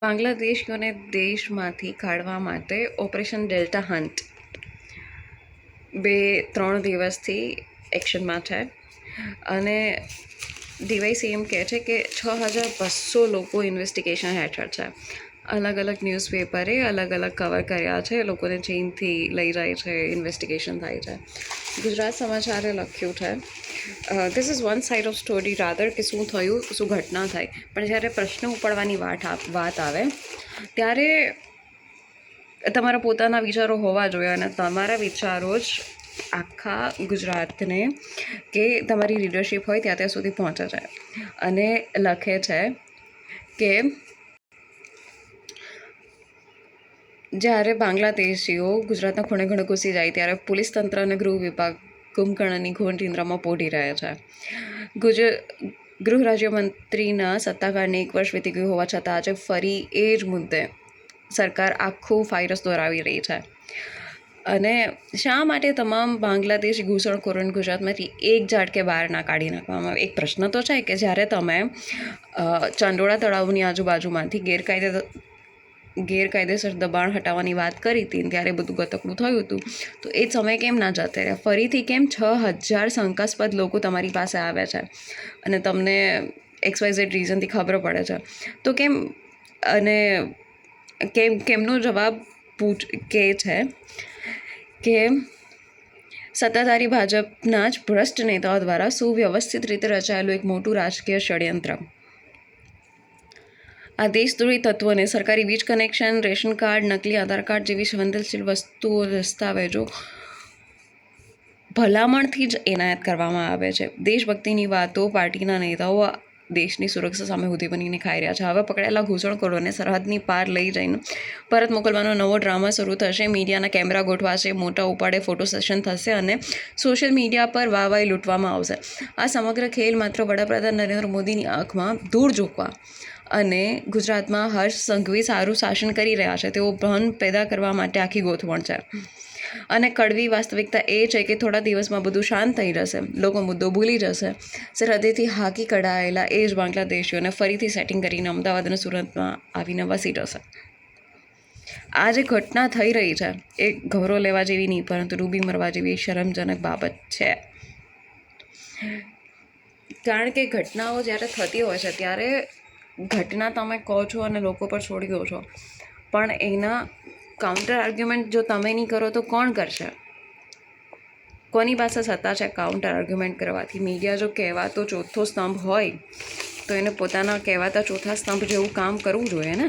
બાંગ્લાદેશીઓને દેશમાંથી કાઢવા માટે ઓપરેશન ડેલ્ટા હન્ટ 2-3 દિવસથી એક્શનમાં છે અને ડીવાયસી એમ કહે છે કે 6,200 લોકો ઇન્વેસ્ટિગેશન હેઠળ છે. અલગ અલગ ન્યૂઝપેપરે અલગ અલગ કવર કર્યા છે. લોકોને ચીનથી લઈ જાય છે, ઇન્વેસ્ટિગેશન થાય છે. ગુજરાત સમાચારે લખ્યું છે this is one side of story rather કે શું થયું, શું ઘટના થઈ. પણ જ્યારે પ્રશ્ન ઉપાડવાની વાત આવે ત્યારે તમારા પોતાના વિચારો હોવા જોઈએ અને તમારા વિચારો જ આખા ગુજરાતને કે તમારી લીડરશિપ હોય ત્યાં સુધી પહોંચે છે. અને લખે છે કે જ્યારે બાંગ્લાદેશીઓ ગુજરાતના ખૂણે ખૂણે ઘૂસી જાય ત્યારે પોલીસ તંત્ર અને ગૃહ વિભાગ કુંભકર્ણની ઘોર નિંદ્રામાં પોઢી રહ્યા છે. ગૃહ રાજ્યમંત્રીના સત્તાકાળને 1 વર્ષ વીતી ગયું હોવા છતાં આજે ફરી એ જ મુદ્દે સરકાર આખું ફાયરસ દોરાવી રહી છે. અને શા માટે તમામ બાંગ્લાદેશી ઘૂસણખોરોને ગુજરાતમાંથી એક ઝાટકે બહાર ના કાઢી નાખવામાં આવે? એક પ્રશ્ન તો છે કે જ્યારે તમે ચંડોળા તળાવની આજુબાજુમાંથી ગેરકાયદેસર દબાણ હટાવવાની વાત કરી હતી ત્યારે બધું ગતકડું થયું હતું, તો એ સમય કેમ ના જતા રહ્યા? ફરીથી કેમ 6,000 શંકાસ્પદ લોકો તમારી પાસે આવે છે અને તમને XYZ રીઝનથી ખબર પડે છે તો કેમ? અને કેમનો જવાબ કહે છે કે સત્તાધારી ભાજપના જ ભ્રષ્ટ નેતાઓ દ્વારા સુવ્યવસ્થિત રીતે રચાયેલું એક મોટું રાજકીય ષડયંત્ર. આ દેશદ્રોહી તત્વોને સરકારી વીજ કનેક્શન, રેશન કાર્ડ, નકલી આધાર કાર્ડ જેવી સંવેદનશીલ વસ્તુઓ, દસ્તાવેજો ભલામણથી જ એનાયત કરવામાં આવે છે. દેશભક્તિની વાતો પાર્ટીના નેતાઓ દેશની સુરક્ષા સામે હુદી બનીને ખાઈ રહ્યા છે. હવે પકડાયેલા ઘૂસણખોરોને સરહદની પાર લઈ જઈને પરત મોકલવાનો નવો ડ્રામા શરૂ થશે. મીડિયાના કેમેરા ગોઠવાશે, મોટા ઉપાડે ફોટો સેશન થશે અને સોશિયલ મીડિયા પર વાહવાહી લૂંટવામાં આવશે. આ સમગ્ર ખેલ માત્ર વડાપ્રધાન નરેન્દ્ર મોદીની આંખમાં ધૂળ ઝોકવા અને ગુજરાતમાં હર્ષ સંઘવી સારું શાસન કરી રહ્યા છે તેવો ભ્રમ પેદા કરવા માટે આખી ગોઠવણ છે. અને કડવી વાસ્તવિકતા એ છે કે થોડા દિવસમાં બધું શાંત થઈ જશે, લોકો મુદ્દો ભૂલી જશે. સરહદેથી હાકી કઢાયેલા એ જ બાંગ્લાદેશીઓને ફરીથી સેટિંગ કરીને અમદાવાદ અને સુરતમાં આવીને વસી જશે. આ જે ઘટના થઈ રહી છે એ ગૌરવ લેવા જેવી નહીં પરંતુ ડૂબી મરવા જેવી શરમજનક બાબત છે. કારણ કે ઘટનાઓ જ્યારે થતી હોય છે ત્યારે ઘટના તમે કહો છો અને લોકો પર છોડી દો છો, પણ એના કાઉન્ટર આર્ગ્યુમેન્ટ જો તમે નહીં કરો તો કોણ કરશે? કોની પાસે સત્તા છે કાઉન્ટર આર્ગ્યુમેન્ટ કરવાથી? મીડિયા જો કહેવાતો ચોથો સ્તંભ હોય તો એને પોતાના કહેવાતા ચોથા સ્તંભ જેવું કામ કરવું જોઈએ ને.